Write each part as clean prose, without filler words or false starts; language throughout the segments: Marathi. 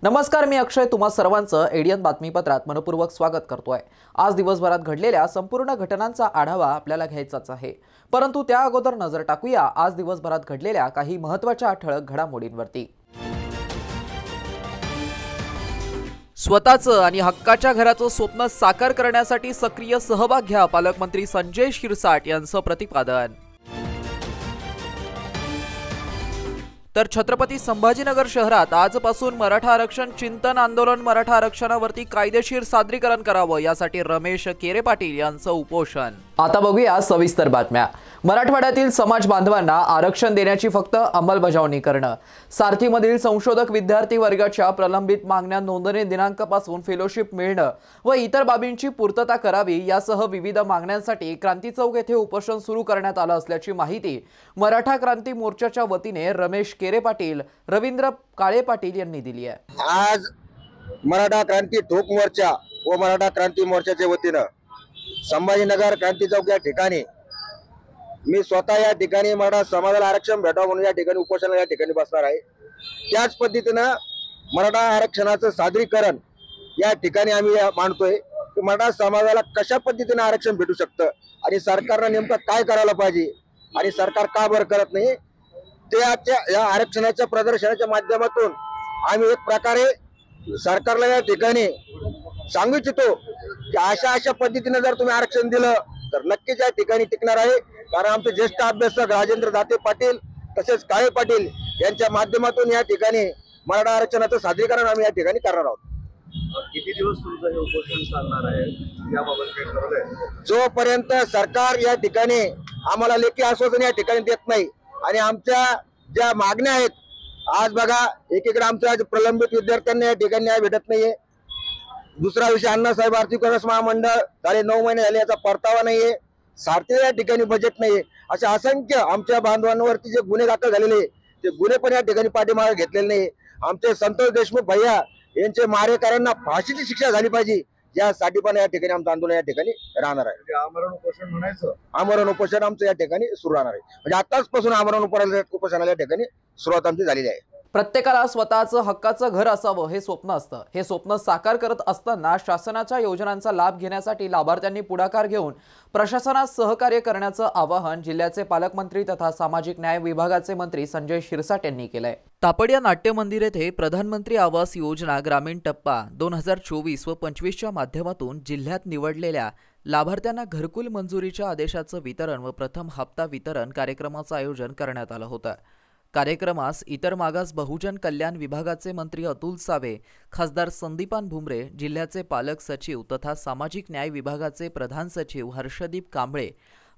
नमस्कार, मी अक्षय तुम्हा सर्वांचं एडियन बातमीपत्रात मनपूर्वक स्वागत करतोय। आज दिवसभरात घडलेल्या संपूर्ण घटनांचा आढावा आपल्याला घ्यायचाच आहे, परंतु त्या अगोदर नजर टाकूया आज दिवसभरात घडलेल्या काही महत्त्वाच्या ठळक घडामोडींवरती। स्वतःचं आणि हक्काच्या घराचं स्वप्न साकार करण्यासाठी सक्रिय सहभाग घ्या, पालकमंत्री संजय शिरसाट यांचं प्रतिपादन। तर छत्रपती संभाजीनगर शहरात आजपासून मराठा आरक्षण चिंतन आंदोलन, मराठा आरक्षणावरती कायदेशीर सादरीकरण करावं यासाठी रमेश केरे पाटील यांचं उपोषण। आता बघूया सविस्तर बातम्या। मराठवाड्यातील समाज बांधवांना आरक्षण देण्याची फक्त अंमलबजावणी करणं, सारथीमधील संशोधक विद्यार्थी वर्गाच्या प्रलंबित मागण्या नोंदणी दिनांकापासून फेलोशिप मिळणं व इतर बाबींची पूर्तता करावी यासह विविध मागण्यांसाठी क्रांती चौक येथे उपोषण सुरू करण्यात आलं असल्याची माहिती मराठा क्रांती मोर्चाच्या वतीने रमेश केरे पाटील, रवींद्र काळे पाटील यांनी दिली आहे। आज मराठा क्रांती ठोक मोर्चा व मराठा क्रांती मोर्चाच्या वतीनं संभाजीनगर क्रांती चौक या ठिकाणी मी स्वतः या ठिकाणी मराठा समाजाला आरक्षण भेटावं म्हणून या ठिकाणी उपोषणाला या ठिकाणी बसणार आहे। त्याच पद्धतीनं मराठा आरक्षणाचं सादरीकरण या ठिकाणी आम्ही मांडतोय की मराठा समाजाला कशा पद्धतीने आरक्षण भेटू शकतं आणि सरकारनं नेमकं काय करायला पाहिजे आणि सरकार का बरं करत नाही, त्याच्या या आरक्षणाच्या प्रदर्शनाच्या माध्यमातून आम्ही एक प्रकारे सरकारला या ठिकाणी सांगू इच्छितो की अशा पद्धतीने जर तुम्ही आरक्षण दिलं तर नक्कीच या ठिकाणी टिकणार आहे। कारण आमचे ज्येष्ठ अभ्यासक राजेंद्र दाते पाटील तसेच काळे पाटील यांच्या माध्यमातून या ठिकाणी मराठा आरक्षणाचं सादरीकरण आम्ही या ठिकाणी करणार आहोत। किती दिवस तुमचं हे उपोषण चालणार आहे याबाबत काय ठरवलंय? जोपर्यंत सरकार या ठिकाणी आम्हाला लेखी आश्वासन या ठिकाणी देत नाही आणि आमच्या ज्या मागण्या आहेत, आज बघा एकीकडे आमच्या प्रलंबित विद्यार्थ्यांना या ठिकाणी न्याय भेटत नाहीये, दुसरा विषय अण्णासाहेब आर्थिक विकास महामंडळ झाले 9 महिने झाले याचा परतावा नाहीये, सारथी या ठिकाणी बजेट नाहीये, अशा असंख्य आमच्या बांधवांवरती जे गुन्हे दाखल झालेले ते गुन्हे पण या ठिकाणी पाठीमागे घेतलेले नाही। आमचे संतोष देशमुख भैया यांचे मारेकऱ्यांना फाशीची शिक्षा झाली पाहिजे यासाठी पण या ठिकाणी आमचं आंदोलन या ठिकाणी राहणार आहे। आमरण उपोषण म्हणायचं, आमरण उपोषण आमचं या ठिकाणी सुरू राहणार आहे, म्हणजे आताचपासून आमरण उपोषणाला या ठिकाणी सुरुवात आमची झालेली आहे। प्रत्येकाला स्वतःचं हक्काचं घर असावं हे स्वप्न असतं। हे स्वप्न साकार करत असताना शासनाच्या योजनांचा लाभ घेण्यासाठी लाभार्थ्यांनी पुढाकार घेऊन प्रशासनास सहकार्य करण्याचं आवाहन जिल्ह्याचे पालकमंत्री तथा सामाजिक न्याय विभागाचे मंत्री संजय शिरसाट यांनी केलंय। तापडिया नाट्य मंदिर येथे प्रधानमंत्री आवास योजना ग्रामीण टप्पा 2024 व 25च्या माध्यमातून जिल्ह्यात निवडलेल्या लाभार्थ्यांना घरकुल मंजुरीच्या आदेशाचं वितरण व प्रथम हप्ता वितरण कार्यक्रमाचं आयोजन करण्यात आलं होतं। कार्यक्रमास इतर मागास बहुजन कल्याण विभागाचे मंत्री अतुल सावे, खासदार संदीपान भुमरे, जिल्ह्याचे पालक सचिव तथा सामाजिक न्याय विभागाचे प्रधान सचिव हर्षदीप कांबळे,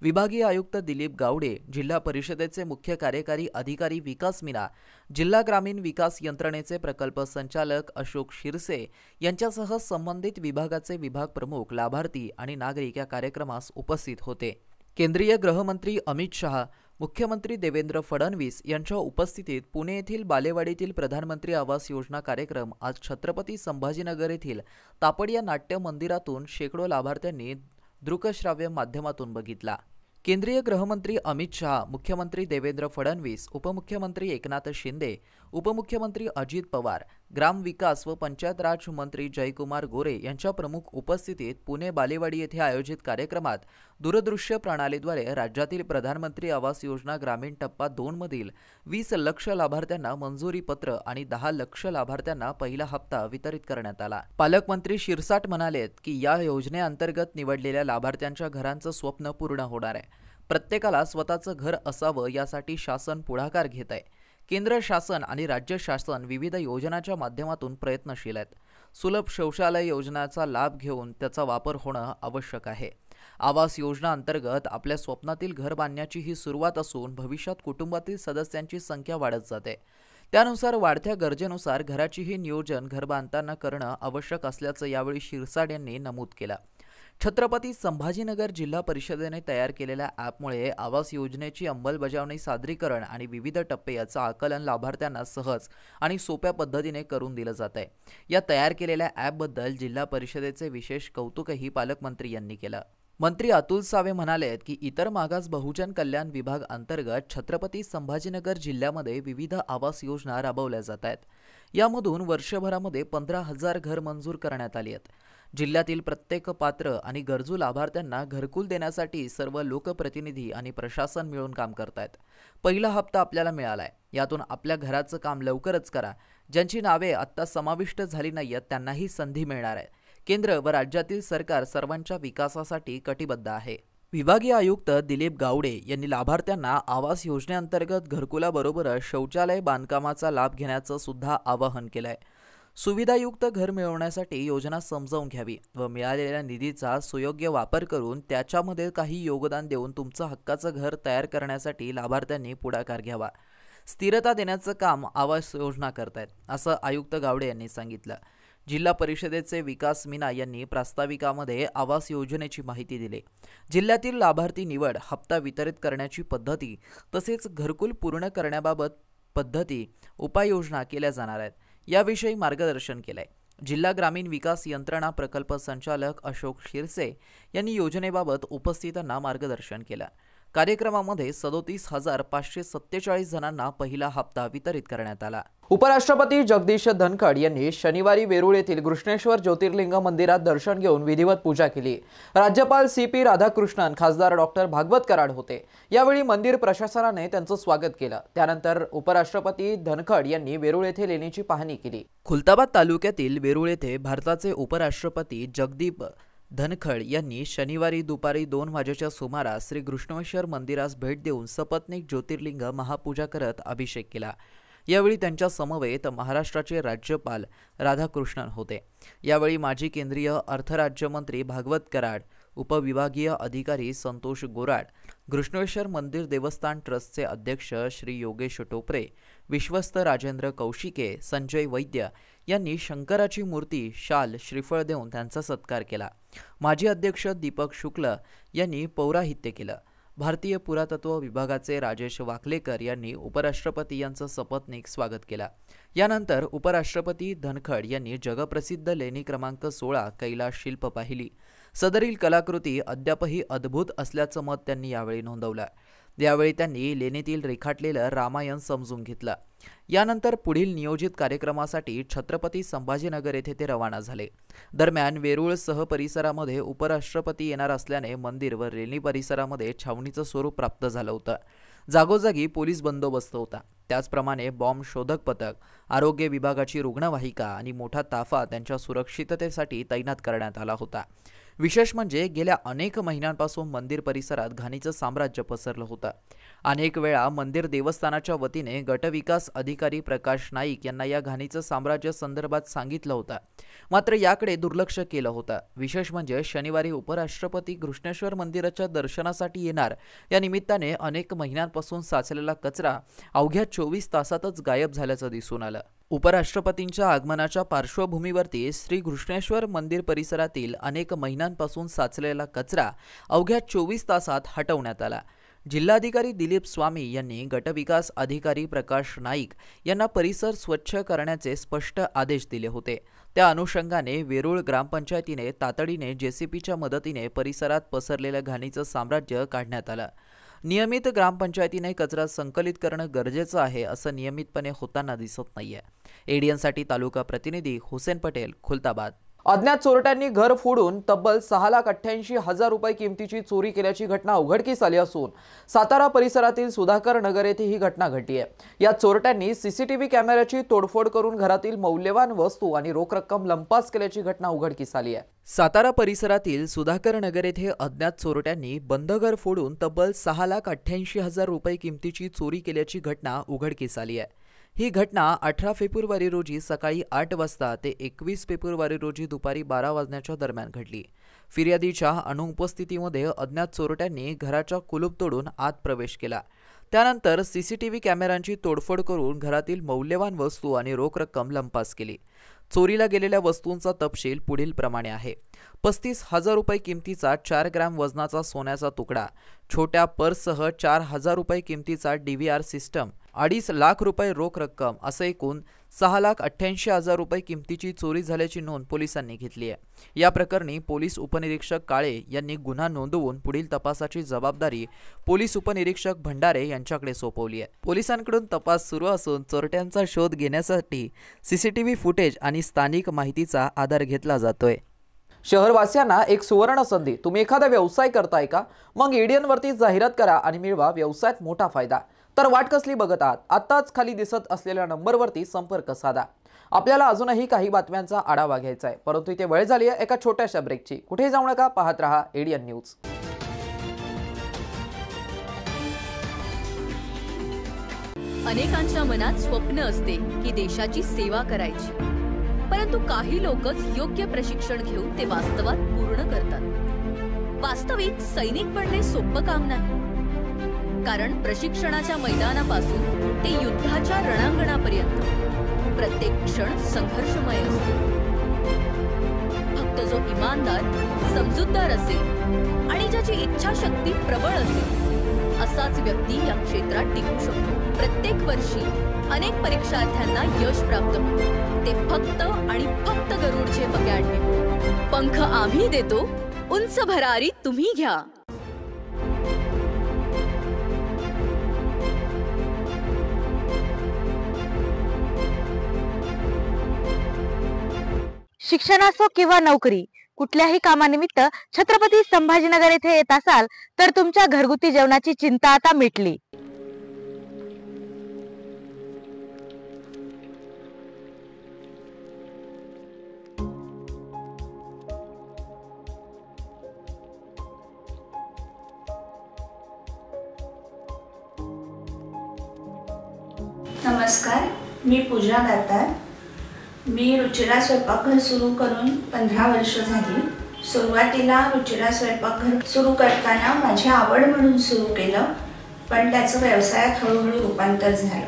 विभागीय आयुक्त दिलीप गावडे, जिल्हा परिषदेचे मुख्य कार्यकारी अधिकारी विकास मीना, जिल्हा ग्रामीण विकास यंत्रणेचे प्रकल्प संचालक अशोक शिरसे यांच्यासह संबंधित विभागाचे विभाग प्रमुख, लाभार्थी आणि नागरिक या कार्यक्रमास उपस्थित होते। केंद्रीय गृहमंत्री अमित शहा, मुख्यमंत्री देवेंद्र फडणवीस यांच्या उपस्थितीत पुणे येथील बालेवाडीतील प्रधानमंत्री आवास योजना कार्यक्रम आज छत्रपती संभाजीनगर येथील तापडिया नाट्य मंदिरातून शेकडो लाभार्थ्यांनी दृकश्राव्य माध्यमातून बघितला। केंद्रीय गृहमंत्री अमित शहा, मुख्यमंत्री देवेंद्र फडणवीस, उपमुख्यमंत्री एकनाथ शिंदे, उपमुख्यमंत्री अजित पवार, ग्रामविकास व पंचायत राज मंत्री जयकुमार गोरे यांच्या प्रमुख उपस्थितीत पुणे बालेवाडी येथे आयोजित कार्यक्रमात दूरदृश्य प्रणालीद्वारे राज्यातील प्रधानमंत्री आवास योजना ग्रामीण टप्पा 2 मधील 20 लाख लाभार्थ्यांना मंजुरी पत्र आणि 10 लाख लाभार्थ्यांना पहिला हप्ता वितरित करण्यात आला। पालकमंत्री शिरसाट म्हणालेत की या योजनेअंतर्गत निवडलेल्या लाभार्थ्यांच्या घरांचं स्वप्न पूर्ण होणार आहे। प्रत्येकाला स्वतःचं घर असावं यासाठी शासन पुढाकार घेत आहे। केंद्र शासन आणि राज्य शासन विविध योजनांच्या माध्यमातून प्रयत्नशील आहेत। सुलभ शौचालय योजनेचा लाभ घेऊन त्याचा वापर होणं आवश्यक आहे। आवास योजना अंतर्गत आपल्या स्वप्नातील घर बांधण्याची ही सुरुवात असून भविष्यात कुटुंबातील सदस्यांची संख्या वाढत जाते। त्यानुसार वाढत्या गरजेनुसार घराचीही नियोजन घर बांधताना करणं आवश्यक असल्याचं यावेळी शिरसाट यांनी नमूद केलं। छत्रपती संभाजीनगर जिल्हा परिषदेने तयार केलेल्या ॲपमुळे आवास योजनेची अंमलबजावणी, सादरीकरण आणि विविध टप्पे याचं आकलन लाभार्थ्यांना सहज आणि सोप्या पद्धतीने करून दिलं जात आहे। या तयार केलेल्या ॲपबद्दल जिल्हा परिषदेचे विशेष कौतुकही पालकमंत्री यांनी केलं। मंत्री अतुल सावे म्हणाले की इतर मागास बहुजन कल्याण विभाग अंतर्गत छत्रपती संभाजीनगर जिल्ह्यामध्ये विविध आवास योजना राबवल्या जात आहेत। यामधून वर्षभरामध्ये 15,000 घर मंजूर करण्यात आली आहेत। जिल्ह्यातील प्रत्येक पात्र आणि गरजू लाभार्थ्यांना घरकुल देण्यासाठी सर्व लोकप्रतिनिधी आणि प्रशासन मिळून काम करतायत। पहिला हप्ता आपल्याला मिळालाय, यातून आपल्या घराचं काम लवकरच करा। ज्यांची नावे आत्ता समाविष्ट झाली नाहीत त्यांनाही संधी मिळणार आहे। केंद्र व राज्यातील सरकार सर्वांच्या विकासासाठी कटिबद्ध आहे। विभागीय आयुक्त दिलीप गावडे यांनी लाभार्थ्यांना आवास योजनेअंतर्गत घरकुलाबरोबरच शौचालय बांधकामाचा लाभ घेण्याचं सुद्धा आवाहन केलंय। सुविधायुक्त घर मिळवण्यासाठी योजना समजावून घ्यावी व मिळालेल्या निधीचा सुयोग्य वापर करून त्याच्यामध्ये काही योगदान देऊन तुमचं हक्काचं घर तयार करण्यासाठी लाभार्थ्यांनी पुढाकार घ्यावा। स्थिरता देण्याचं काम आवास योजना करतायत, असं आयुक्त गावडे यांनी सांगितलं। जिल्हा परिषदेचे विकास मीना यांनी प्रास्ताविकामध्ये आवास योजनेची माहिती दिली। जिल्ह्यातील लाभार्थी निवड, हप्ता वितरित करण्याची पद्धती तसेच घरकुल पूर्ण करण्याबाबत पद्धती, उपाययोजना केल्या जाणार आहेत याविषयी मार्गदर्शन केलंय। जिल्हा ग्रामीण विकास यंत्रणा प्रकल्प संचालक अशोक शिरसे यांनी योजनेबाबत उपस्थितांना मार्गदर्शन केलं। कार्यक्रमामध्ये 37,547 जणांना पहिला हप्ता वितरित करण्यात आला। उपराष्ट्रपती जगदीश धनखड यांनी शनिवारी वेरूळ येथील घृष्णेश्वर ज्योतिर्लिंग मंदिरात दर्शन घेऊन विधिवत पूजा केली। राज्यपाल CP राधाकृष्णन, खासदार डॉक्टर भागवत कराड होते। यावेळी मंदिर प्रशासनाने त्यांचं स्वागत केलं। त्यानंतर उपराष्ट्रपती धनखड यांनी वेरूळ येथे लेणीची पाहणी केली। खुलताबाद तालुक्यातील वेरूळ येथे भारताचे उपराष्ट्रपती जगदीप धनखड यांनी शनिवारी दुपारी 2 वाजेच्या सुमारास श्री घृष्णेश्वर मंदिरास भेट देऊन सपत्नीक ज्योतिर्लिंग महापूजा करत अभिषेक केला। यावेळी त्यांच्या समवेत महाराष्ट्राचे राज्यपाल राधाकृष्णन होते। यावेळी माजी केंद्रीय अर्थराज्यमंत्री भागवत कराड, उपविभागीय अधिकारी संतोष गोराड, घृष्णेश्वर मंदिर देवस्थान ट्रस्टचे अध्यक्ष श्री योगेश टोपरे, विश्वस्त राजेंद्र कौशिके, संजय वैद्य यांनी शंकराची मूर्ती, शाल, श्रीफळ देऊन त्यांचा सत्कार केला। माजी अध्यक्ष दीपक शुक्ल यांनी पौराहित्य केलं। भारतीय पुरातत्व विभागाचे राजेश वाकलेकर यांनी उपराष्ट्रपती यांचं सपत्नीक स्वागत केलं। यानंतर उपराष्ट्रपती धनखड यांनी जगप्रसिद्ध लेणी क्रमांक 16 कैलास शिल्प पाहिली। सदरील कलाकृती अद्यापही अद्भुत असल्याचं मत त्यांनी यावेळी नोंदवलं। यावेळी त्यांनी लेणीतील रेखाटलेलं रामायण समजून घेतलं। यानंतर पुढील नियोजित कार्यक्रमासाठी छत्रपती संभाजीनगर येथे ते रवाना झाले। दरम्यान वेरूळसह परिसरामध्ये उपराष्ट्रपती येणार असल्याने मंदिर व लेणी परिसरामध्ये छावणीचं स्वरूप प्राप्त झालं होतं। जागोजागी पोलीस बंदोबस्त होता। त्याचप्रमाणे बॉम्ब शोधक पथक, आरोग्य विभागाची रुग्णवाहिका आणि मोठा ताफा त्यांच्या सुरक्षिततेसाठी तैनात करण्यात आला होता। विशेष म्हणजे गेल्या अनेक महिन्यांपासून मंदिर परिसरात घाणीचं साम्राज्य पसरलं होतं। अनेक वेळा मंदिर देवस्थानाच्या वतीने गटविकास अधिकारी प्रकाश नाईक यांना या घाणीचं साम्राज्य संदर्भात सांगितलं होतं, मात्र याकडे दुर्लक्ष केलं होतं। विशेष म्हणजे शनिवारी उपराष्ट्रपती घृष्णेश्वर मंदिराच्या दर्शनासाठी येणार या निमित्ताने अनेक महिन्यांपासून साचलेला कचरा अवघ्या 24 तासातच गायब झाल्याचं दिसून आलं। उपराष्ट्रपतींच्या आगमनाच्या पार्श्वभूमीवरती श्री घृष्णेश्वर मंदिर परिसरातील अनेक महिन्यांपासून साचलेला कचरा अवघ्या 24 तासात हटवण्यात आला। जिल्हाधिकारी दिलीप स्वामी यांनी गटविकास अधिकारी प्रकाश नाईक यांना परिसर स्वच्छ करण्याचे स्पष्ट आदेश दिले होते। त्या अनुषंगाने वेरूळ ग्रामपंचायतीने तातडीने JCPच्या मदतीने परिसरात पसरलेल्या घाणीचं साम्राज्य काढण्यात आलं। नियमित ग्रामपंचायतीने कचरा संकलित करणं गरजेचं आहे, असं नियमितपणे होताना दिसत नाहीये। ADN साठी तालुका प्रतिनिधी हुसेन पटेल, खुलताबाद। अज्ञात चोरट्यांनी घर फोडून तब्बल 6,88,000 रुपये किमतीची चोरी केल्याची घटना उघडकीस आली असून सातारा परिसरातील सुधाकर नगर येथे ही घटना घडली आहे। या चोरट्यांनी CCTV कॅमेऱ्याची तोडफोड करून घरातील मौल्यवान वस्तू आणि रोख रक्कम लंपास केल्याची घटना उघडकीस आली आहे। सातारा परिसरातील सुधाकर नगर येथे अज्ञात चोरट्यांनी बंद घर फोडून तब्बल 6,88,000 रुपये किमतीची चोरी केल्याची घटना उघडकीस आली आहे। ही घटना 18 फेब्रुवारी रोजी सकाळी 8 वाजता ते 21 फेब्रुवारी रोजी दुपारी 12 वाजण्याच्या दरम्यान घडली। फिर्यादीच्या अनुपस्थितीमध्ये अज्ञात चोरट्यांनी घराच्या कुलूप तोडून आत प्रवेश केला। त्यानंतर CCTV कॅमेऱ्यांची तोडफोड करून घरातील मौल्यवान वस्तू आणि रोख रक्कम लंपास केली। चोरीला गेलेल्या वस्तूंचा तपशील पुढील प्रमाणे आहे. 35,000 रुपये किमतीचा 4 ग्रॅम वजनाचा सोन्याचा तुकडा, छोट्या पर्ससह 4,000 रुपये किमतीचा DVR सिस्टम, 2.5 लाख रुपये रोख रक्कम असे एकूण 6,88,000 रुपये किमतीची चोरी झाल्याची नोंद पोलिसांनी घेतली आहे. या प्रकरणी पोलीस उपनिरीक्षक काळे यांनी गुन्हा नोंदवून पुढील तपासाची जबाबदारी पोलीस उपनिरीक्षक भंडारे यांच्याकडे सोपवली आहे. पोलिसांकडून तपास सुरू असून चोरट्यांचा शोध घेण्यासाठी CCTV फुटेज आणि स्थानिक माहितीचा आधार घेतला जातोय. शहरवासियांना एक सुवर्ण संधी. तुम्ही एखादा व्यवसाय करताय का? मग एडियनवरती जाहिरात करा आणि मिळवा व्यवसायात मोठा फायदा. तर वाट कसली बघत आहात? आत्ताच खाली दिसत असलेल्या नंबरवरती संपर्क साधा. आपल्याला अजूनही काही बातम्यांचा आढावा घ्यायचा आहे, परंतु इथे वेळ झाली आहे एका छोट्याशा ब्रेकची. कुठेही जाऊ नका, पाहत रहा एडियन न्यूज. अनेकांच्या मनात स्वप्न असते की देशाची सेवा करायची, परंतु काही लोकच योग्य प्रशिक्षण घेऊन ते वास्तवात पूर्ण करतात. वास्तविक सैनिक बनणे सोपं काम नाही, कारण प्रशिक्षणाच्या मैदानापासून ते युद्धाच्या रणांगणापर्यंत प्रत्येक क्षण संघर्षमय असतो. फक्त जो इमानदार, समजूतदार असेल आणि ज्याची इच्छाशक्ती प्रबळ असेल असाच व्यक्ती या क्षेत्रात टिकू शकतो. प्रत्येक वर्षी अनेक परीक्षार्थ्यांना यश प्राप्त होते, ते फक्त आणि फक्त गरुडचे अकॅडमी. पंख आम्ही देतो, उंच भरारी तुम्ही घ्या. शिक्षण असो किंवा नोकरी, कुठल्याही कामानिमित्त छत्रपती संभाजीनगर येथे येत असाल तर तुमच्या घरगुती जेवणाची चिंता आता मिटली. नमस्कार, मी पूजा दातार. मी रुचिरा स्वयंपाकघर सुरू करून 15 वर्ष झाली. सुरुवातीला रुचिरा स्वयंपाकघर सुरू करताना माझी आवड म्हणून सुरू केलं, पण त्याचं व्यवसायात हळूहळू रूपांतर झालं.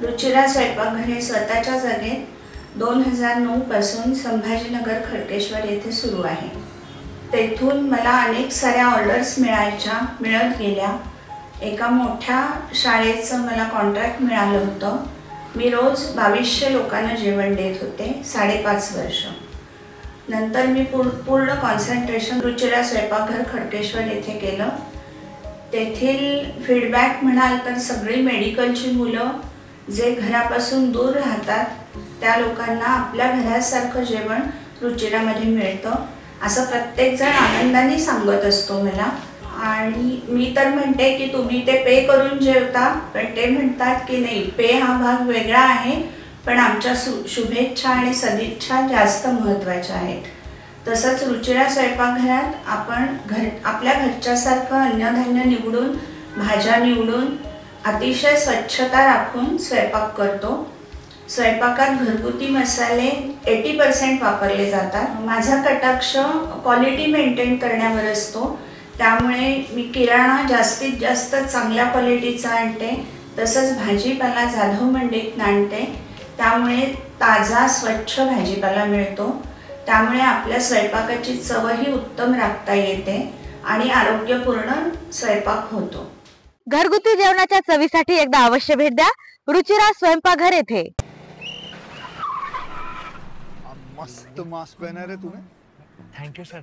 रुचिरा स्वयंपाकघर हे स्वतःच्या जागेत 2009 पासून संभाजीनगर खडकेश्वर येथे सुरू आहे. तेथून मला अनेक साऱ्या ऑर्डर्स मिळत गेल्या. एका मोठ्या शाळेचं मला कॉन्ट्रॅक्ट मिळालं होतं. मी रोज 2200 लोकांना जेवण देत होते 5.5 वर्ष. नंतर मी पूर्ण कॉन्सन्ट्रेशन रुचिरा स्वयंपाकघर खडकेश्वर येथे केलं. तेथील फीडबॅक म्हणाल तर सगळी मेडिकलची मुलं जे घरापासून दूर राहतात त्या लोकांना आपल्या घरासारखं जेवण रुचिरामध्ये मिळतं असं प्रत्येकजण आनंदाने सांगत असतो मला. आणि मी तर म्हणते की तुम्ही ते पे करून जेवता, पण ते म्हणतात की नाही, पे हा भाग वेगळा आहे, पण आमच्या शुभेच्छा आणि सदिच्छा जास्त महत्त्वाच्या आहेत. तसंच रुचिरा स्वयंपाकघरात आपण आपल्या घरच्यासारखं अन्नधान्य निवडून, भाज्या निवडून, अतिशय स्वच्छता राखून स्वयंपाक करतो. स्वयंपाकात घरगुती मसाले 80% वापरले जातात. माझा कटाक्ष क्वालिटी मेंटेन करण्यावर असतो, त्यामुळे मी किराणा जास्तीत जास्त चांगल्या क्वालिटीचा आणते. तसंच भाजीपाला जाधव मंडईतून आणते, त्यामुळे ताजा स्वच्छ भाजीपाला मिळतो. त्यामुळे आपल्या स्वयंपाकाची चवही उत्तम राखता येते आणि आरोग्यपूर्ण स्वयंपाक होतो. घरगुती जेवणाच्या चवीसाठी एकदा अवश्य भेट द्या रुचिरा स्वयंपाकघर येथे. मस्त मास्क पहना रे तूने. Thank you sir.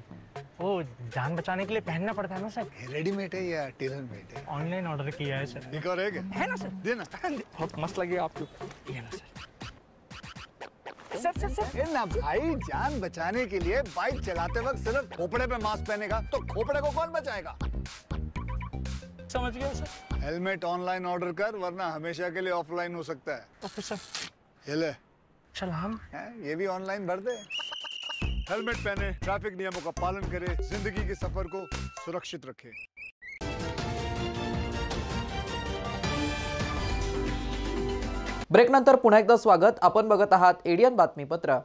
वो जान बचाने के लिए पहनना पड़ता है ना सर. रेडीमेड है या टेलर मेड है? ऑनलाइन ऑर्डर किया है सर. एक और है ना सर. देना. बहुत मस्त लगी आपको. ये ना सर. सर ना भाई, जान बचाने के लिए बाइक चलाते वक्त सिर्फ खोपड़े पे मास्क पहनेगा तो खोपड़े को कौन बचाएगा? समझ गया सर. हेलमेट ऑनलाइन ऑर्डर कर, वरना हमेशा के लिए ऑफलाइन हो सकता है. Okay sir. ये ले. चल हम ये भी ऑनलाइन भर दे. हेलमेट पहने, ट्रैफिक नियमों का पालन करे, जिंदगी के सफर को सुरक्षित रखे. ब्रेक नंतर पुन्हा एकदा स्वागत. आपण बघत आहात एडियन बातमीपत्र.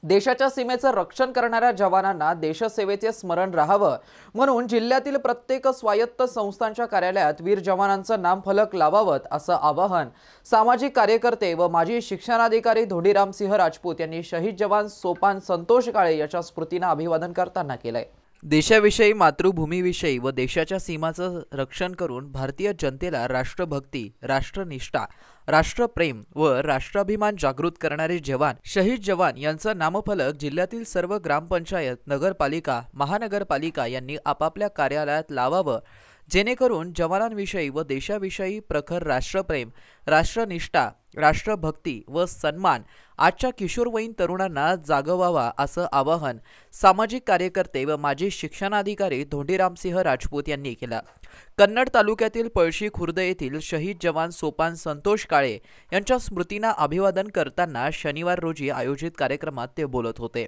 देशाच्या सीमेचं रक्षण करणाऱ्या जवानांना देशसेवेचे स्मरण राहावं म्हणून जिल्ह्यातील प्रत्येक स्वायत्त संस्थांच्या कार्यालयात वीर जवानांचं नामफलक लावावं असं आवाहन सामाजिक कार्यकर्ते व माजी शिक्षणाधिकारी धोंडीरामसिंह राजपूत यांनी शहीद जवान सोपान संतोष काळे याच्या स्मृतींना अभिवादन करताना केलंय। देशाविषयी, मातृभूमीविषयी व देशाच्या सीमाचं रक्षण करून भारतीय जनतेला राष्ट्रभक्ती, राष्ट्रनिष्ठा, राष्ट्रप्रेम व राष्ट्राभिमान जागृत करणारे जवान शहीद जवान यांचा नामफलक जिल्ह्यातील सर्व ग्रामपंचायत, नगरपालिका, महानगरपालिका यांनी आपापल्या कार्यालयात लावावं, जेणेकरून जवानांविषयी व देशाविषयी प्रखर राष्ट्रप्रेम, राष्ट्रनिष्ठा, राष्ट्रभक्ती व सन्मान आजच्या किशोरवयीन तरुणांना जागवावा असं आवाहन सामाजिक कार्यकर्ते व माजी शिक्षणाधिकारी धोंडीरामसिंह राजपूत यांनी केलं। कन्नड तालुक्यातील पळशी खुर्द येथील शहीद जवान सोपान संतोष काळे यांच्या स्मृतींना अभिवादन करताना शनिवार रोजी आयोजित कार्यक्रमात ते बोलत होते।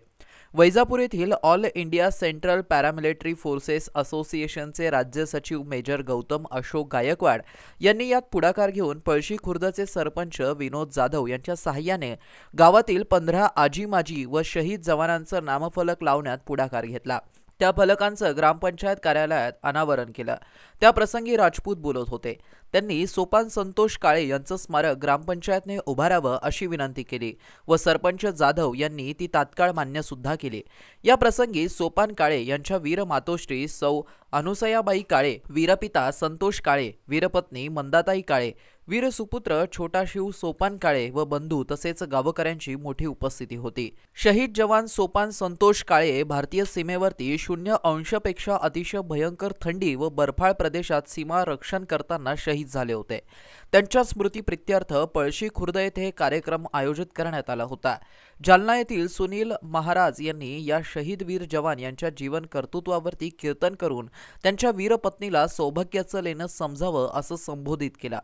वैजापूर येथील all India central paramilitary forces असोसिएशनचे राज्य सचिव मेजर गौतम अशोक गायकवाड यांनी यात पुढाकार घेऊन पळशी खुर्दचे सरपंच विनोद जाधव यांच्या सहाय्याने गावातील 15 आजी माजी व शहीद जवानांचं नामफलक लावण्यात पुढाकार घेतला। त्या फलकांचं ग्रामपंचायत कार्यालयात अनावरण केलं। त्या प्रसंगी राजपूत बोलत होते। त्यांनी सोपान संतोष काळे यांचं स्मारक ग्रामपंचायतने उभारावं अशी विनंती केली व सरपंच जाधव यांनी ती तात्काळ मान्य सुद्धा केली। या प्रसंगी सोपान काळे यांच्या वीर मातोश्री सौ अनुसयाबाई काळे, वीरपिता संतोष काळे, वीरपत्नी मंदाताई काळे, वीर सुपुत्र छोटा शिव सोपान काळे व बंधू तसेच गावकऱ्यांची मोठी उपस्थिती होती। शहीद जवान सोपान संतोष काळे भारतीय सीमेवरती 0° अतिशय भयंकर थंडी व बर्फाळ प्रदेशात सीमा रक्षण करताना शहीद झाले होते। त्यांच्या स्मृतीप्रित्यर्थ पळशी खुर्द येथे कार्यक्रम आयोजित करण्यात आला होता। जालना येथील सुनील महाराज यांनी या शहीद वीर जवान यांच्या जीवन कर्तृत्वावरती कीर्तन करून त्यांच्या वीरपत्नीला सौभाग्याचं लेणं समजावं असं संबोधित केलं।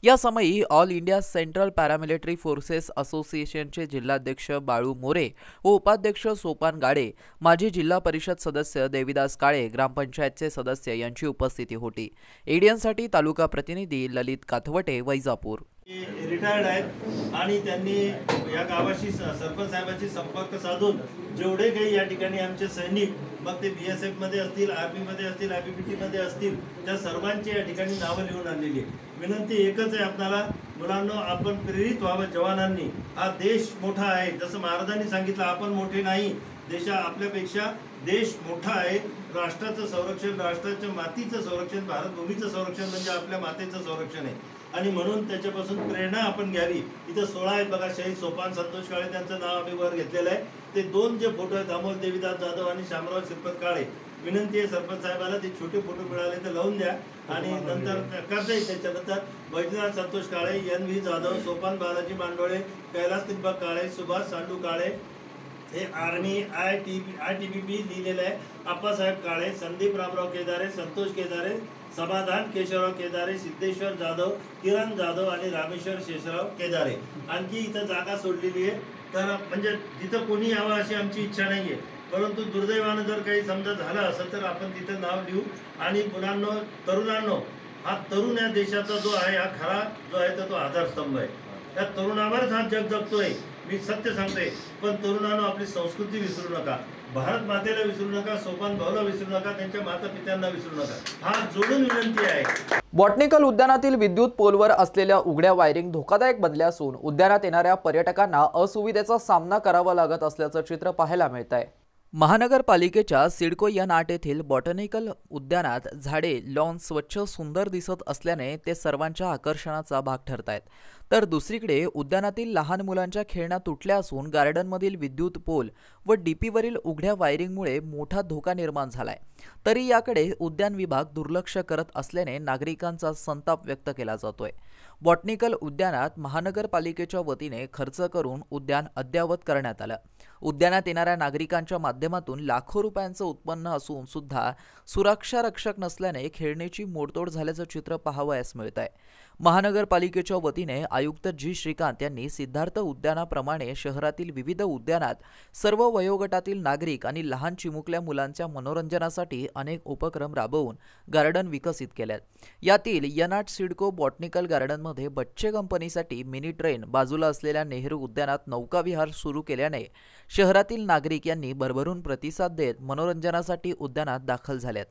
या समयी all India central paramilitary forces असोसिएशनचे जिल्हाध्यक्ष बाळू मोरे व उपाध्यक्ष सोपान गाडे, माजी जिल्हा परिषद सदस्य देविदास काळे, ग्रामपंचायतचे सदस्य यांची उपस्थिती होती। एडियनसाठी तालुका प्रतिनिधी ललित काथवटे, वैजापूर। रिटायर्ड आहेत आणि त्यांनी या गावाशी सरपंच साहेबांशी संपर्क साधून जेवढे काही या ठिकाणी आमचे सैनिक, मग ते BSF मध्ये असतील, आर्मी मध्ये असतील, IPPT मध्ये असतील, त्या सर्वांची या ठिकाणी नावं लिहून आणलेली आहे। विनंती एकच आहे आपल्याला, मुलांनो, आपण प्रेरित व्हावं जवानांनी। हा देश मोठा आहे, जसं महाराजांनी सांगितलं, आपण मोठे नाही, आपल्यापेक्षा देश मोठा आहे। राष्ट्राचं संरक्षण, राष्ट्राच्या मातीचं संरक्षण, भारत भूमीचं संरक्षण म्हणजे आपल्या मातेचं संरक्षण आहे आणि म्हणून त्याच्यापासून प्रेरणा आपण घ्यावी। इथं 16 आहेत बघा, शहीद सोपान संतोष काळे, त्यांचं नाव आम्ही वर घेतलेलं आहे। ते 2 जे फोटो आहेत, अमोल देविदास जाधव आणि शामराव शिरपत काळे, विनंती आहे सरपंच साहेबाला ते छोटे फोटो मिळाले तर लावून द्या आणि नंतर करता येईल। त्याच्यानंतर वैजनाथ संतोष काळे, NV जाधव, सोपान बालाजी मांडोळे, कैलास तिब्बक काळे, सुभाष सांडू काळे, हे आर्मी ITBP लिहिलेलं आहे। आप्पासाहेब काळे, संदीप रामराव केदारे, संतोष केदारे, समाधान केशवराव केदारे, सिद्धेश्वर जाधव, किरण जाधव आणि रामेश्वर शेषराव केदारे। आणखी इथं जागा सोडलेली आहे, तर म्हणजे तिथं कोणी यावं अशी आमची इच्छा नाहीये, परंतु दुर्दैवानं जर काही समजा झालं असेल तर आपण तिथं नाव लिहू। आणि मुलांनो, तरुणांनो, हा तरुण या देशाचा जो आहे, हा खरा जो आहे तो आधारस्तंभ आहे। त्या तरुणावरच हा जग जगतोय, मी सत्य सांगतोय। पण तरुणांनो, आपली संस्कृती विसरू नका, भारत मातेला विसरू नका, सोपान भाऊला विसरू नका, त्यांच्या माता पित्यांना विसरू नका, हा जोडून विनंती आहे। बॉटनिकल उद्यानातील विद्युत पोलवर असलेल्या उघड्या वायरिंग धोकादायक बनल्या असून उद्यानात येणाऱ्या पर्यटकांना असुविधेचा सामना करावा लागत असल्याचं चित्र पाहायला मिळत आहे। महानगरपालिकेच्या सिडको N8 येथील बॉटनिकल उद्यानात झाडे, लॉन स्वच्छ सुंदर दिसत असल्याने ते सर्वांच्या आकर्षणाचा भाग ठरत आहेत। तर दुसरीकडे उद्यानातील लहान मुलांच्या खेळण्या तुटल्या असून गार्डनमधील विद्युत पोल व DP-वरील उघड्या वायरिंगमुळे मोठा धोका निर्माण झालाय। तरी याकडे उद्यान विभाग दुर्लक्ष करत असल्याने नागरिकांचा संताप व्यक्त केला जातोय। बॉटनिकल उद्यानात महानगरपालिकेच्या वतीने खर्च करून उद्यान अद्ययावत करण्यात आलं। उद्यानात येणाऱ्या नागरिकांच्या माध्यमातून लाखो रुपयांचं उत्पन्न असून सुद्धा सुरक्षा रक्षक नसल्याने खेळणीची मोडतोड झाल्याचं चित्र पाहावयास मिळत आहे। महानगरपालिकेच्या वतीने आयुक्त G श्रीकांत यांनी सिद्धार्थ उद्यानाप्रमाणे शहरातील विविध उद्यानात सर्व वयोगटातील नागरिक आणि लहान चिमुकल्या मुलांच्या मनोरंजनासाठी अनेक उपक्रम राबवून गार्डन विकसित केल्यात। यातील N8 सिडको बॉटनिकल गार्डनमध्ये बच्चे कंपनीसाठी मिनी ट्रेन, बाजूला असलेल्या नेहरू उद्यानात नौका विहार सुरू केल्याने शहरातील नागरिक यांनी भरभरून प्रतिसाद देत मनोरंजनासाठी उद्यानात दाखल झालेत।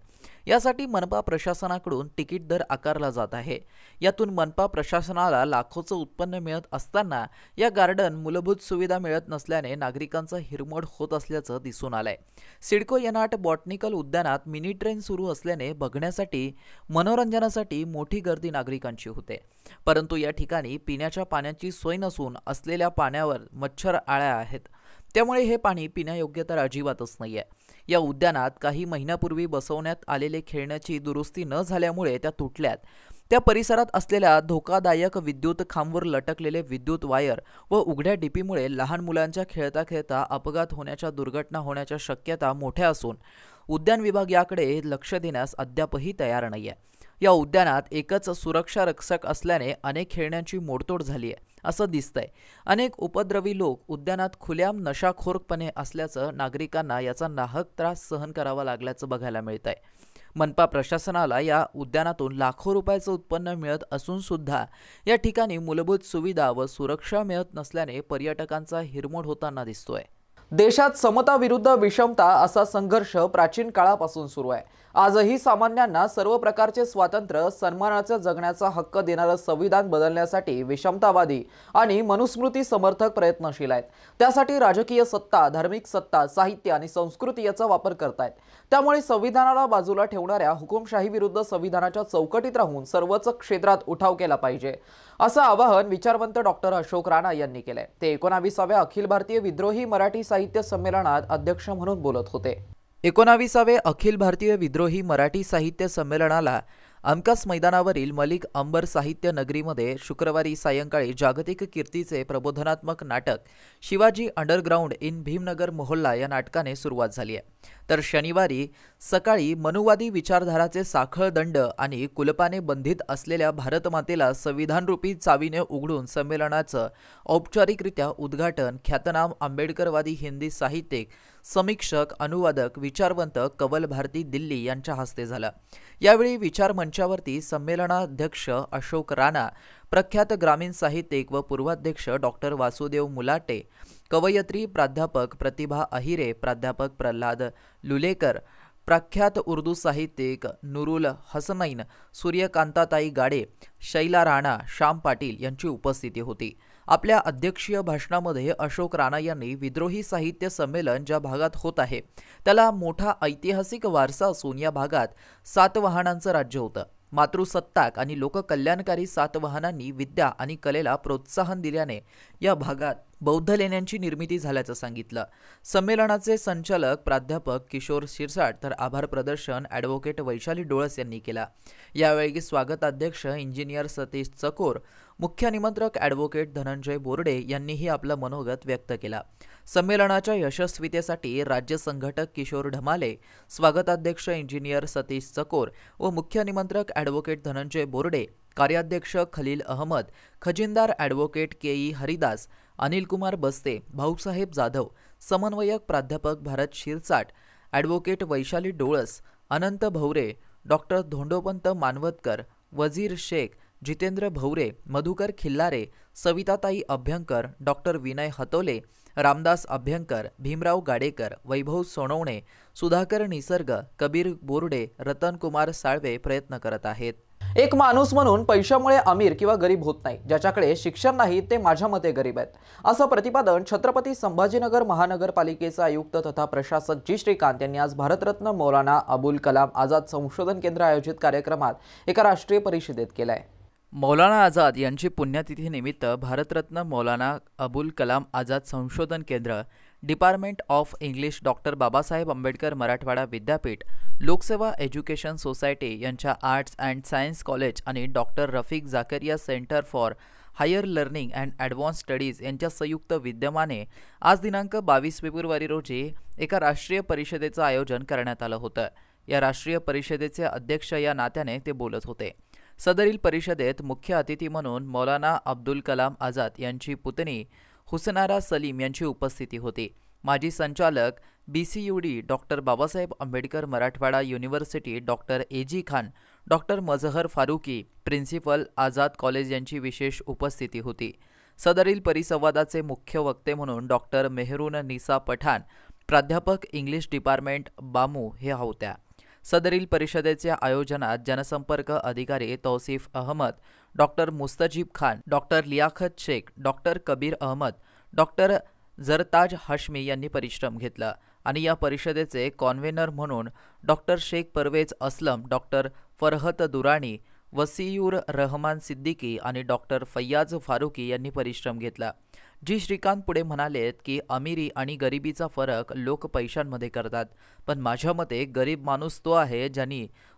यासाठी मनपा प्रशासनाकडून तिकीट दर आकारला जात आहे। यातून मनपा प्रशासनाला लाखोचं उत्पन्न मिळत असताना या गार्डन मूलभूत सुविधा मिळत नसल्याने नागरिकांचा हिरमोड होत असल्याचं दिसून आलंय। सिडको येनाट बॉटनिकल उद्यानात मिनी ट्रेन सुरू असल्याने बघण्यासाठी मनोरंजनासाठी मोठी गर्दी नागरिकांची होते, परंतु या ठिकाणी पिण्याच्या पाण्याची सोय नसून असलेल्या पाण्यावर मच्छर आळ्या आहेत, त्यामुळे हे पाणी पिण्यायोग्य तर अजिबातच नाहीये। या उद्यानात काही महिन्यापूर्वी बसवण्यात आलेले खेळण्याची दुरुस्ती न झाल्यामुळे त्या तुटल्यात। त्या परिसरात असलेल्या धोकादायक विद्युत खांबवर लटकलेले विद्युत वायर व उघड्या डिपीमुळे लहान मुलांच्या खेळता खेळता अपघात होण्याच्या दुर्घटना होण्याच्या शक्यता मोठ्या असून उद्यान विभाग याकडे लक्ष देण्यास अद्यापही तयार नाहीये। या उद्यानात एकच सुरक्षा रक्षक असल्याने अनेक खेळण्यांची मोडतोड झाली आहे असं दिसतंय। अनेक उपद्रवी लोक उद्यानात खुल्याम नशाखोरपणे असल्याचं नागरिकांना याचा नाहक त्रास सहन करावा लागल्याचं बघायला मिळतंय। मनपा प्रशासनाला या उद्यानातून लाखो रुपयाचं उत्पन्न मिळत असून सुद्धा या ठिकाणी मूलभूत सुविधा व सुरक्षा मिळत नसल्याने पर्यटकांचा हिरमोड होताना दिसतोय। देशात समता विरुद्ध विषमता असा संघर्ष प्राचीन काळापासून सुरू आहे। आजही सामान्यांना सर्व प्रकारचे स्वातंत्र्य सन्मानाचे जगण्याचा हक्क देणारं संविधान बदलण्यासाठी विषमतावादी आणि मनुस्मृती समर्थक प्रयत्नशील आहेत। त्यासाठी राजकीय सत्ता, धार्मिक सत्ता, साहित्य आणि संस्कृती याचा वापर करतायत। त्यामुळे संविधानाला बाजूला ठेवणाऱ्या हुकुमशाही विरुद्ध संविधानाच्या चौकटीत राहून सर्वच क्षेत्रात उठाव केला पाहिजे असं आवाहन विचारवंत डॉक्टर अशोक राणा यांनी केलंय। ते 19व्या अखिल भारतीय विद्रोही मराठी साहित्य संमेलनात अध्यक्ष म्हणून बोलत होते। 19वे अखिल भारतीय विद्रोही मराठी साहित्य संमेलनाला आमकास मैदानावरील मलिक अंबर साहित्य नगरीमध्ये शुक्रवारी सायंकाळी जागतिक कीर्तीचे प्रबोधनात्मक नाटक शिवाजी अंडरग्राउंड इन भीमनगर मोहल्ला या नाटकाने सुरुवात झाली आहे। तर शनिवारी सकाळी मनुवादी विचारधाराचे साखळ दंड आणि कुलपाने बंधित असलेल्या भारतमातेला संविधानरूपी चावीने उघडून संमेलनाचं औपचारिकरित्या उद्घाटन ख्यातनाम आंबेडकरवादी हिंदी साहित्यिक, समीक्षक, अनुवादक, विचारवंत कवल भारती दिल्ली यांच्या हस्ते झालं। यावेळी विचार मंचावरती संमेलनाध्यक्ष अशोक राणा, प्रख्यात ग्रामीण साहित्यिक व पूर्वाध्यक्ष डॉक्टर वासुदेव मुलाटे, कवयत्री प्राध्यापक प्रतिभा अहिरे, प्राध्यापक प्रल्हाद लुलेकर, प्रख्यात उर्दू साहित्यिक नूरुल हसनैन, सूर्यकांताताई गाडे, शैला राणा, श्याम पाटील यांची उपस्थिती होती। आपल्या अध्यक्षीय भाषणामध्ये अशोक राणा यांनी विद्रोही साहित्य संमेलन ज्या भागात होत आहे त्याला मोठा ऐतिहासिक वारसा असून या भागात सातवाहनांचं राज्य होतं। मातृसत्ताक आणि लोककल्याणकारी सातवाहनांनी विद्या आणि कलेला प्रोत्साहन दिल्याने या भागात बौद्ध लेण्यांची निर्मिती झाल्याचं सांगितलं। संमेलनाचे संचालक प्राध्यापक किशोर शिरसाट तर आभार प्रदर्शन ॲडव्होकेट वैशाली डोळस यांनी केला। यावेळी स्वागताध्यक्ष इंजिनियर सतीश चकोर, मुख्य निमंत्रक ॲडव्होकेट धनंजय बोर्डे यांनीही आपलं मनोगत व्यक्त केला। संमेलनाच्या यशस्वीतेसाठी राज्य संघटक किशोर ढमाले, स्वागताध्यक्ष इंजिनियर सतीश चकोर व मुख्य निमंत्रक ॲडव्होकेट धनंजय बोर्डे, कार्याध्यक्ष खलील अहमद, खजिनदार ॲडव्होकेट के.ई. हरिदास, अनिलकुमार बस्ते, भाऊसाहेब जाधव, समन्वयक प्राध्यापक भारत शिरसाट, ॲडव्होकेट वैशाली डोळस, अनंत भवरे, डॉक्टर धोंडोपंत मानवतकर, वजीर शेख, जितेंद्र भवरे, मधुकर खिल्लारे, सविताताई अभ्यंकर, डॉक्टर विनय हतोले, रामदास अभ्यंकर, भीमराव गाडेकर, वैभव सोनवणे, सुधाकर निसर्ग, कबीर बोर्डे, रतनकुमार साळवे प्रयत्न करत आहेत। एक माणूस म्हणून पैशामुळे अमीर किंवा गरीब होत नाही, ज्याच्याकडे शिक्षण नाही ते माझ्या मते गरीब आहेत असं प्रतिपादन छत्रपती संभाजीनगर महानगरपालिकेचे आयुक्त तथा प्रशासक जी श्रीकांत यांनी आज भारतरत्न मौलाना अबुल कलाम आझाद संशोधन केंद्र आयोजित कार्यक्रमात एका राष्ट्रीय परिषदेत केलाय। मौलाना आझाद यांची पुण्यतिथी निमित्त भारतरत्न मौलाना अबुल कलाम आझाद संशोधन केंद्र, department of English doctor Babasaheb Ambedkar Marathwada विद्यापीठ, लोकसेवा एज्युकेशन सोसायटी यांच्या आर्ट्स अँड सायन्स कॉलेज आणि doctor Rafiq Zakaria centre for higher learning and advance studies यांच्या संयुक्त विद्यमाने आज दिनांक 22 फेब्रुवारी रोजी एका राष्ट्रीय परिषदेचं आयोजन करण्यात आलं होतं। या राष्ट्रीय परिषदेचे अध्यक्ष या नात्याने ते बोलत होते। सदरील परिषदेत मुख्य अतिथी म्हणून मौलाना अब्दुल कलाम आझाद यांची पुतणी हुसनारा सलीम यांची उपस्थिती होती। माजी संचालक BCUD doctor Babasaheb Ambedkar Marathwada university doctor AG Khan, doctor Mazhar Farooqui, principal Azad college यांची विशेष उपस्थिती होती। सदरील परिसंवादाचे मुख्य वक्ते म्हणून डॉक्टर मेहरून निसा पठाण, प्राध्यापक इंग्लिश डिपार्टमेंट बामू हे होत्या। सदरील परिषदेच्या आयोजनात जनसंपर्क अधिकारी Tausif Ahmed, doctor Mustajeeb Khan, doctor Liyaqat Shaikh, doctor Kabir Ahmed, doctor Zartaj Hashmi यांनी परिश्रम घेतला आणि या परिषदेचे कॉन्व्हेनर म्हणून डॉक्टर शेख परवेज असलम, डॉक्टर फरहत दुराणी, वसीयुर रहमान सिद्दीकी आणि डॉक्टर फैयाज फारुकी यांनी परिश्रम घेतला। जी श्रीकांत पुढे म्हणालेत की अमिरी आणि गरिबीचा फरक लोक पैशांमध्ये करतात, पण माझ्या मते गरीब माणूस तो आहे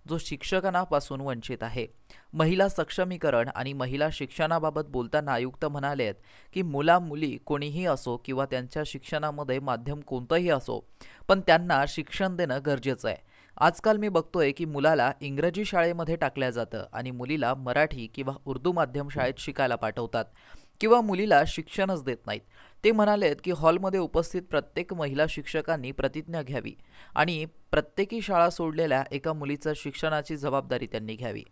जो शिक्षणापासून वंचित आहे। महिला सक्षमीकरण आणि महिला शिक्षणाबाबत बोलताना आयुक्त म्हणालेत की मुला-मुली कोणीही असो किंवा त्यांच्या शिक्षणामध्ये माध्यम कोणतंही असो, पण त्यांना शिक्षण देणं गरजेचं आहे। आजकाल मी बघतोय की मुलाला इंग्रजी शाळेमध्ये टाकल्या जातं आणि मुलीला मराठी किंवा उर्दू माध्यम शाळेत शिकायला पाठवतात किंवा मुलीला शिक्षणच देत नाहीत। ते म्हणालेत की हॉलमध्ये उपस्थित प्रत्येक महिला शिक्षकांनी प्रतिज्ञा घ्यावी आणि प्रत्येकी शाळा सोडलेल्या एका मुलीचं शिक्षणाची जबाबदारी त्यांनी घ्यावी।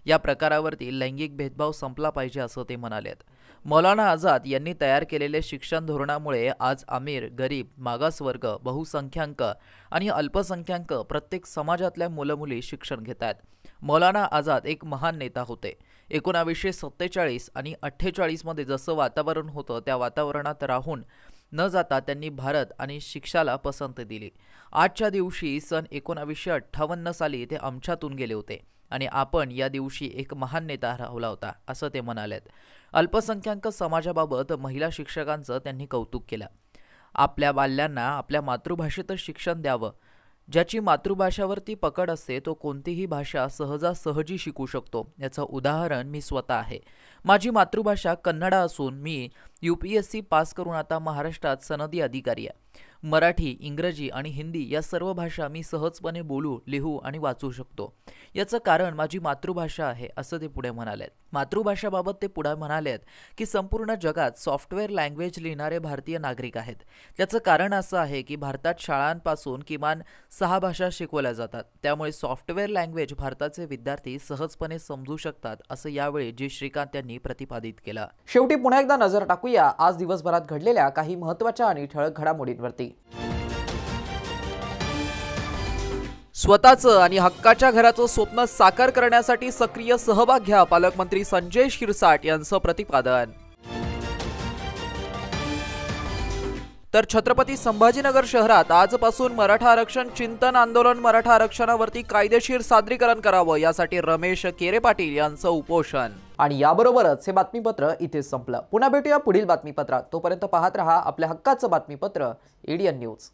या प्रकारावरती लैंगिक भेदभाव संपला पाहिजे असं ते म्हणालेत। मौलाना आझाद यांनी तयार केलेले शिक्षण धोरणामुळे आज अमीर, गरीब, मागासवर्ग, बहुसंख्याक आणि अल्पसंख्याक प्रत्येक समाजातल्या मुलं-मुली शिक्षण घेत आहेत। मौलाना आझाद एक महान नेता होते। 1947 आणि 48 मध्ये जसं वातावरण होतं त्या वातावरणात राहून न जाता त्यांनी भारत आणि शिक्षाला पसंती दिली। आजच्या दिवशी सन 1958 साली ते आमच्यातून गेले होते आणि आपण या दिवशी एक महान नेता हरवला होता असं ते म्हणालेत। अल्पसंख्याक समाजाबाबत महिला शिक्षकांचं त्यांनी कौतुक केलं। आपल्या बाल्यांना आपल्या मातृभाषेतच शिक्षण द्यावं। ज्याची मातृभाषावरती पकड असते तो कोणतीही भाषा सहजासहजी शिकू शकतो। याचं उदाहरण मी स्वतः आहे। माझी मातृभाषा कन्नड असून मी UPSC पास करून आता महाराष्ट्रात सनदी अधिकारी आहे। मराठी, इंग्रजी आणि हिंदी या सर्व भाषा मी सहजपणे बोलू, लिहू आणि वाचू शकतो। याचं कारण माझी मातृभाषा आहे असं ते पुढे म्हणालेत। मातृभाषाबाबत ते पुढे म्हणालेत की संपूर्ण जगात सॉफ्टवेअर लँग्वेज लिहिणारे भारतीय नागरिक आहेत। त्याचं कारण असं आहे की भारतात शाळांपासून किमान 6 भाषा शिकवल्या जातात, त्यामुळे सॉफ्टवेअर लँग्वेज भारताचे विद्यार्थी सहजपणे समजू शकतात असं यावेळी जी श्रीकांत यांनी प्रतिपादित केलं। शेवटी पुन्हा एकदा नजर टाकूया आज दिवसभरात घडलेल्या काही महत्त्वाच्या आणि ठळक घडामोडींवरती। स्वतःचं आणि हक्काच्या घराचं स्वप्न साकार करण्यासाठी सक्रिय सहभाग घ्या, पालकमंत्री संजय शिरसाट यांचं प्रतिपादन। तर छत्रपती संभाजीनगर शहरात आजपासून मराठा आरक्षण चिंतन आंदोलन, मराठा आरक्षणावरती कायदेशीर सादरीकरण करावं यासाठी रमेश केरे पाटील यांचं उपोषण। आणि याबरोबरच हे बातमीपत्र इथेच संपलं। पुन्हा भेटूया पुढील बातमीपत्रात। तोपर्यंत पाहत रहा आपल्या हक्काचं बातमीपत्र ADN न्यूज।